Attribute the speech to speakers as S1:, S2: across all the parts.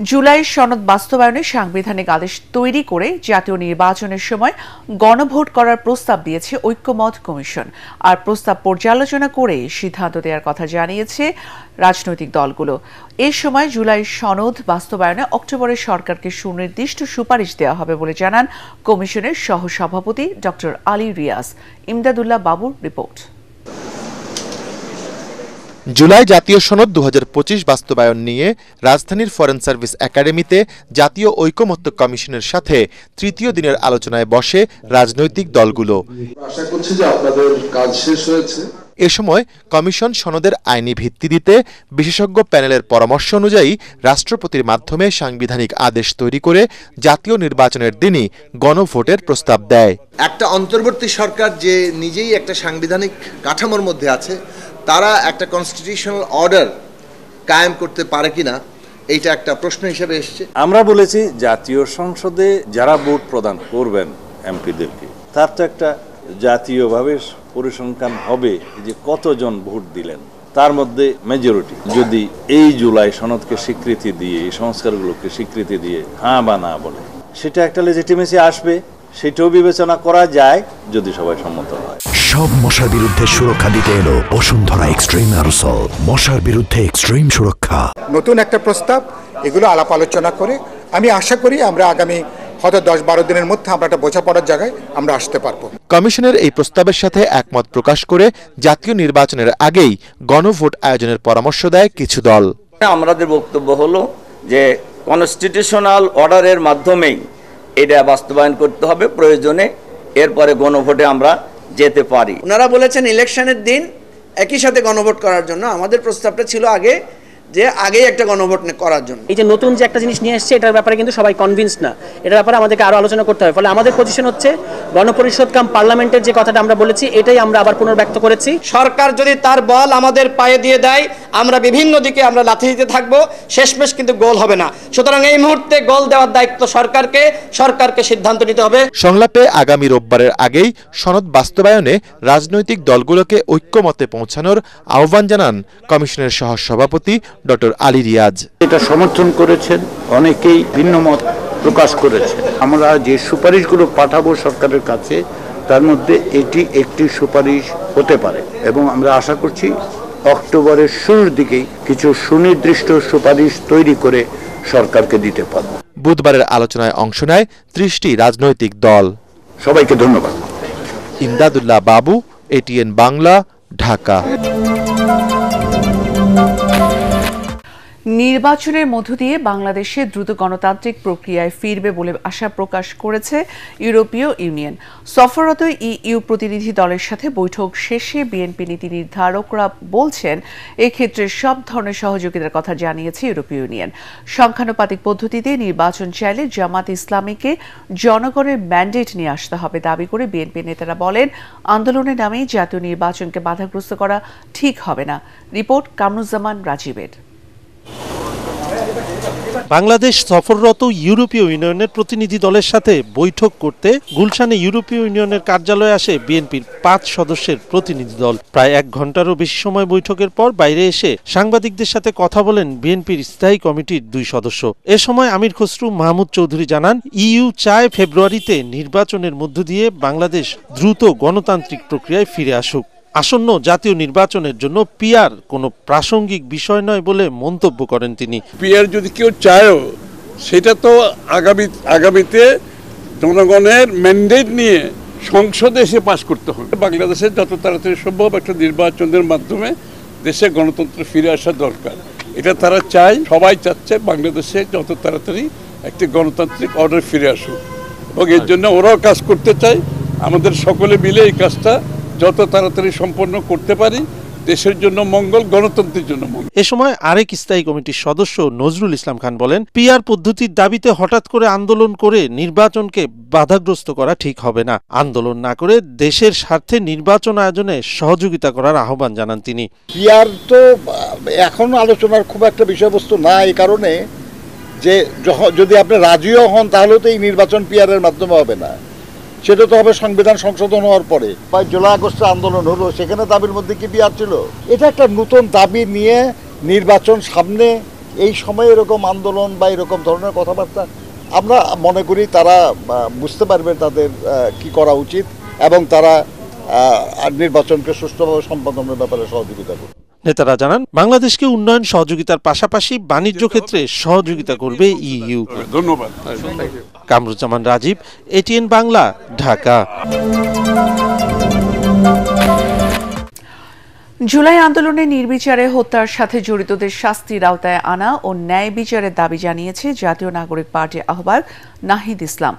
S1: জুলাই সনদ বাস্তবায়নে সাংবিধানিক আদেশ তৈরি করে জাতীয় নির্বাচনের সময় গণভোট করার প্রস্তাব দিয়েছে ঐক্যমত কমিশন। আর প্রস্তাব পর্যালোচনা করে সিদ্ধান্ত দেওয়ার কথা জানিয়েছে রাজনৈতিক দলগুলো। এ সময় জুলাই সনদ বাস্তবায়নে অক্টোবরে সরকারকে সুনির্দিষ্ট সুপারিশ দেওয়া হবে বলে জানান কমিশনের সহসভাপতি ডক্টর আলী রিয়াজ। ইমদাদুল্লাহ বাবুর রিপোর্ট।
S2: জুলাই জাতীয় সনদ ২০২৫ বাস্তবায়ন নিয়ে রাজধানীর ফরেন সার্ভিস একাডেমিতে জাতীয় ঐকমত্য কমিশনের সাথে তৃতীয় দিনের আলোচনায় বসে রাজনৈতিক দলগুলো।
S3: আশা করছি যে আপনাদের কাজ শেষ হয়েছে।
S2: এ সময় কমিশন সনদের আইনি ভিত্তি দিতে বিশেষজ্ঞ প্যানেলের পরামর্শ অনুযায়ী রাষ্ট্রপতির মাধ্যমে সাংবিধানিক আদেশ তৈরি করে জাতীয় নির্বাচনের দিনই গণভোটের প্রস্তাব দেয়।
S4: একটা অন্তর্বর্তী সরকার যে নিজেই একটা সাংবিধানিক কাঠামোর মধ্যে আছে, তারা একটা কনস্টিটিউশনাল অর্ডার কায়েম করতে পারে কিনা, এইটা একটা প্রশ্ন হিসেবে এসেছে।
S5: আমরা বলেছি জাতীয় সংসদে যারা ভোট প্রদান করবেন এমপিদেরকে, তার তো একটা জাতীয়ভাবে পরিসংখ্যান হবে যে কতজন ভোট দিলেন, তার মধ্যে মেজরিটি যদি এই জুলাই সনদকে স্বীকৃতি দিয়ে, এই সংস্কারগুলোকে স্বীকৃতি দিয়ে হ্যাঁ বা না বলে, সেটা একটা লেজিটিমেসি আসবে। সেটাও বিবেচনা করা যায় যদি সবাই সম্মত হয়।
S6: সব মশার বিরুদ্ধে সুরক্ষা দিতে এলো বসুন্ধরা এক্সট্রিম অ্যারোসল, মশার বিরুদ্ধে এক্সট্রিম সুরক্ষা।
S7: নতুন একটা প্রস্তাব, এগুলো আলাপ আলোচনা করে আমি আশা করি আমরা আগামী হয়তো ১০-১২ দিনের মধ্যে আমরা একটা বোঝাপড়ার জায়গায় আমরা আসতে পারবো।
S2: কমিশনের এই প্রস্তাবের সাথে একমত প্রকাশ করে জাতীয় নির্বাচনের আগেই গণভোট আয়োজনের পরামর্শ দেয় কিছু দল।
S8: আমাদের বক্তব্য হলো যে কনস্টিটিউশনাল অর্ডারের মাধ্যমেই এটা বাস্তবায়ন করতে হবে, প্রয়োজনে এরপরে গণভোটে আমরা যেতে পারি।
S9: ওনারা বলেছেন ইলেকশনের দিন একই সাথে গণভোট করার জন্য। আমাদের প্রস্তাবটা ছিল আগেই একটা গণভোট করার জন্য।
S10: এই যে নতুন যে একটা জিনিস নিয়ে এসছে, এটার ব্যাপারে কিন্তু সবাই কনভিন্স না। এটার ব্যাপারে আমাদেরকে আরো আলোচনা করতে হবে। ফলে আমাদের পজিশন হচ্ছে গণপরিষদ কাম পার্লামেন্টের যে কথাটা আমরা বলেছি, এটাই আমরা আবার পুনর্ব্যক্ত করেছি।
S9: সরকার যদি তার বল আমাদের পায়ে দিয়ে দেয়, আমরা বিভিন্ন দিকে আমরা লাথি দিতে থাকবো, শেষমেশ কিন্তু গোল হবে না। সুতরাং এই মুহূর্তে গোল দেওয়ার দায়িত্ব সরকারকে সিদ্ধান্ত নিতে হবে।
S2: সংলাপে আগামী রোববারের আগেই সনদ বাস্তবায়নে রাজনৈতিক দলগুলোকে ঐক্যমতে পৌঁছানোর আহ্বান জানান কমিশনের সহসভাপতি ডক্টর আলী রিয়াজ।
S11: এটা সমর্থন করেছেন, অনেকেই ভিন্ন মত প্রকাশ করেছেন। আমরা যে সুপারিশগুলো পাঠাবো সরকারের কাছে, তার মধ্যে এটি একটি সুপারিশ হতে পারে এবং আমরা আশা করছি অক্টোবরের শুরুর দিকেই কিছু সুনির্দিষ্ট সুপারিশ তৈরি করে সরকারকে দিতে পারব।
S2: বুধবারের আলোচনায় অংশ নেয় ৩০টি রাজনৈতিক দল।
S11: সবাইকে ধন্যবাদ।
S2: ইমদাদুল্লাহ বাবু, এটিএন বাংলা, ঢাকা।
S1: নির্বাচনের মধ্য দিয়ে বাংলাদেশে দ্রুত গণতান্ত্রিক প্রক্রিয়ায় ফিরবে বলে আশা প্রকাশ করেছে ইউরোপীয় ইউনিয়ন। সফররত ইইউ প্রতিনিধি দলের সাথে বৈঠক শেষে বিএনপি নীতি নির্ধারকরা বলছেন, এক্ষেত্রে সব ধরনের সহযোগিতার কথা জানিয়েছে ইউরোপীয় ইউনিয়ন। সংখ্যানুপাতিক পদ্ধতিতে নির্বাচন চাইলে জামাত ইসলামীকে জনগণের ম্যান্ডেট নিয়ে আসতে হবে দাবি করে বিএনপি নেতারা বলেন, আন্দোলনের নামেই জাতীয় নির্বাচনকে বাধাগ্রস্ত করা ঠিক হবে না। রিপোর্ট কামরুজ্জামান রাজীবের।
S12: বাংলাদেশ সফররত ইউরোপীয় ইউনিয়নের প্রতিনিধি দলের সাথে বৈঠক করতে গুলশানে ইউরোপীয় ইউনিয়নের কার্যালয়ে আসে বিএনপির ৫ সদস্যের প্রতিনিধি দল। প্রায় ১ ঘন্টারও বেশি সময় বৈঠকের পর বাইরে এসে সাংবাদিকদের সাথে কথা বলেন বিএনপির স্থায়ী কমিটির ২ সদস্য। এ সময় আমির খসরু মাহমুদ চৌধুরী জানান, ইইউ চায় ফেব্রুয়ারিতে নির্বাচনের মধ্য দিয়ে বাংলাদেশ দ্রুত গণতান্ত্রিক প্রক্রিয়ায় ফিরে আসুক। আসন্ন জাতীয় নির্বাচনের জন্য পিআর কোনো প্রাসঙ্গিক বিষয় নয় বলে মন্তব্য করেন তিনি।
S13: পিআর যদি কেউ চায়ও, সেটা তো আগামীতে জনগণের ম্যান্ডেট নিয়ে সংসদে এসে পাশ করতে হবে। বাংলাদেশের যত তাড়াতাড়ি সম্ভব একটা নির্বাচনের মাধ্যমে দেশে গণতন্ত্র ফিরে আসা দরকার। এটা তারা চায়, সবাই চাচ্ছে বাংলাদেশে যত তাড়াতাড়ি একটি গণতান্ত্রিক অর্ডার ফিরে আসুক, এবং এর জন্য ওরাও কাজ করতে চায়। আমাদের সকলে মিলে এই কাজটা যত তাড়াতাড়ি সম্পন্ন করতে পারি, দেশের জন্য মঙ্গল, গণতন্ত্রের জন্য মঙ্গল।
S12: এ সময় আরেক স্থায়ী কমিটির সদস্য নজরুল ইসলাম খান বলেন, পিআর পদ্ধতির দাবিতে হঠাৎ করে আন্দোলন করে নির্বাচনকে বাধাগ্রস্ত করা ঠিক হবে না। আন্দোলন না করে দেশের স্বার্থে নির্বাচন আয়োজনে সহযোগিতা করার আহ্বান জানান তিনি।
S11: পিআর তো এখন আলোচনার খুব একটা বিষয়বস্তু না, এই কারণে যে যদি আপনি রাজিও হন তাহলে তো এই নির্বাচন পিআর এর মাধ্যমে হবে না, সেটা তো হবে সংবিধান সংশোধন হওয়ার পরে। জুলাই আগস্টে আন্দোলন হলো, সেখানে দাবির মধ্যে কি পিআর ছিল? এটা একটা নতুন দাবি নিয়ে
S14: নির্বাচন সামনে, এই সময় এরকম আন্দোলন বা এরকম ধরনের কথাবার্তা আমরা মনে করি তারা বুঝতে পারবে তাদের কি করা উচিত এবং তারা নির্বাচনকে সুষ্ঠুভাবে সম্পাদনের ব্যাপারে সহযোগিতা করবে।
S12: নেতারা জানান বাংলাদেশকে উন্নয়ন সহযোগিতার পাশাপাশি বাণিজ্য ক্ষেত্রে সহযোগিতা করবে ইইউ।
S13: ধন্যবাদ।
S12: কামরুজ্জামান রাজীব, এটিএন বাংলা, ঢাকা।
S1: জুলাই আন্দোলনে নির্বিচারে হত্যার সাথে জড়িতদের শাস্তির আওতায় আনা ও ন্যায় বিচারের দাবি জানিয়েছে জাতীয় নাগরিক পার্টির আহ্বায়ক নাহিদ ইসলাম।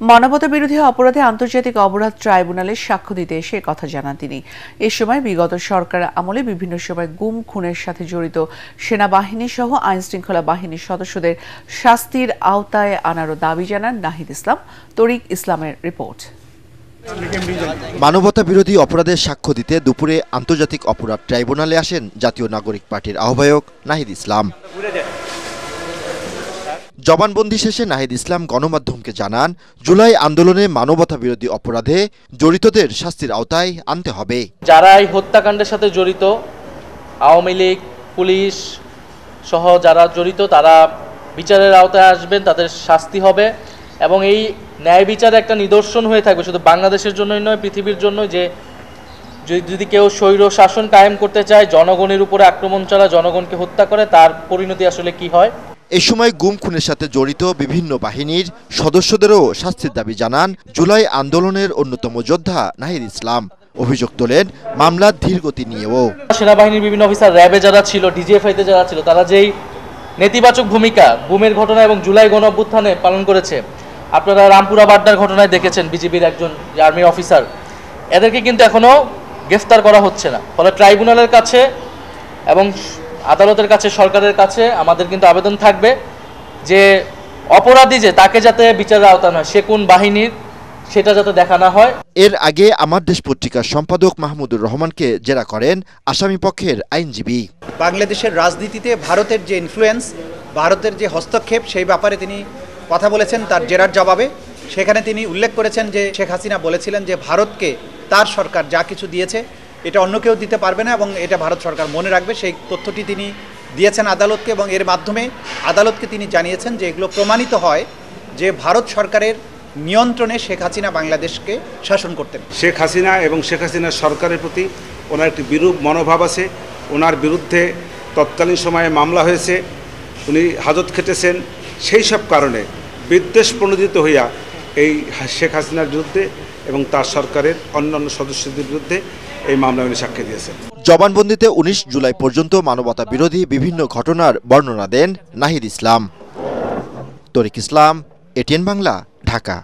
S1: মানবতা বিরোধী অপরাধে আন্তর্জাতিক অপরাধ ট্রাইব্যুনালে সাক্ষ্য দিতে এসে কথা জানান তিনি। এ সময় বিগত সরকারের আমলে বিভিন্ন সময় গুম খুনের সাথে জড়িত সেনাবাহিনী সহ আইনশৃঙ্খলা বাহিনীর সদস্যদের শাস্তির আওতায় আনারও দাবি জানান নাহিদ ইসলাম। তরিক ইসলামের রিপোর্ট।
S2: মানবতা বিরোধী অপরাধের সাক্ষ্য দিতে দুপুরে আন্তর্জাতিক অপরাধ ট্রাইব্যুনালে আসেন জাতীয় নাগরিক পার্টির আহ্বায়ক নাহিদ ইসলাম। জবানবন্দি শেষে নাহিদ ইসলাম গণমাধ্যমকে জানান, জুলাই আন্দোলনে মানবতা বিরোধী অপরাধে জড়িতদের শাস্তির আওতায় আনতে হবে।
S15: যারা এই হত্যাকাণ্ডের সাথে জড়িত, আওয়ামী লীগ, পুলিশ সহ যারা জড়িত, তারা বিচারের আওতায় আসবেন, তাদের শাস্তি হবে এবং এই ন্যায় বিচারে একটা নিদর্শন হয়ে থাকবে শুধু বাংলাদেশের জন্যই নয়, পৃথিবীর জন্য, যে যদি কেউ স্বৈর শাসন কায়েম করতে চায়, জনগণের উপরে আক্রমণ চালায়, জনগণকে হত্যা করে, তার পরিণতি আসলে কি হয়।
S2: এ সময় গুম খুনের সাথে জড়িত বিভিন্ন বাহিনীর সদস্যদেরও শাস্তির দাবি জানান জুলাই আন্দোলনের অন্যতম যোদ্ধা নাহিদ ইসলাম। অভিযোগ তোলেন মামলার ধীরগতি নিয়েও।
S15: সেনাবাহিনীর বিভিন্ন অফিসার, র্যাবে যারা ছিল, ডিজিএফআইতে যারা ছিল, তারা যেই নেতিবাচক ভূমিকা গুমের ঘটনা এবং জুলাই গণ অভ্যুত্থানে পালন করেছে, আপনারা রামপুরা বাড্ডার ঘটনায় দেখেছেন, বিজিবির একজন আর্মি অফিসার, এদেরকে কিন্তু এখনো গ্রেফতার করা হচ্ছে না। ফলে ট্রাইব্যুনালের কাছে এবং আদালতের কাছে, সরকারের কাছে আমাদের কিন্তু আবেদন থাকবে যে অপরাধী যে তাকে যাতে বিচারের আওতায় নয়, সে কোন বাহিনীর সেটা যাতে দেখা না হয়।
S2: এর আগে আমার দেশ পত্রিকার সম্পাদক মাহমুদুর রহমানকে জেরা করেন আসামি পক্ষের আইনজীবী।
S16: বাংলাদেশের রাজনীতিতে ভারতের যে ইনফ্লুয়েন্স, ভারতের যে হস্তক্ষেপ, সেই ব্যাপারে তিনি কথা বলেছেন তার জেরার জবাবে। সেখানে তিনি উল্লেখ করেছেন যে শেখ হাসিনা বলেছিলেন যে ভারতকে তার সরকার যা কিছু দিয়েছে এটা অন্য কেউ দিতে পারবে না এবং এটা ভারত সরকার মনে রাখবে। সেই তথ্যটি তিনি দিয়েছেন আদালতকে এবং এর মাধ্যমে আদালতকে তিনি জানিয়েছেন যে এগুলো প্রমাণিত হয় যে ভারত সরকারের নিয়ন্ত্রণে শেখ হাসিনা বাংলাদেশকে শাসন করতেন।
S17: শেখ হাসিনা এবং শেখ হাসিনার সরকারের প্রতি ওনার একটি বিরূপ মনোভাব আছে। ওনার বিরুদ্ধে তৎকালীন সময়ে মামলা হয়েছে, উনি হাজত খেটেছেন। সেই সব কারণে বিদ্বেষ প্রণোদিত হইয়া এই শেখ হাসিনার বিরুদ্ধে এবং তার সরকারের অন্যান্য সদস্যদের বিরুদ্ধে এই মামলা উনি সাক্ষ্য দিয়েছেন।
S2: জবানবন্দিতে 19 জুলাই পর্যন্ত মানবতা বিরোধী বিভিন্ন ঘটনার বর্ণনা দেন নাহিদ ইসলাম। তরিক ইসলাম, এটিএন বাংলা, ঢাকা।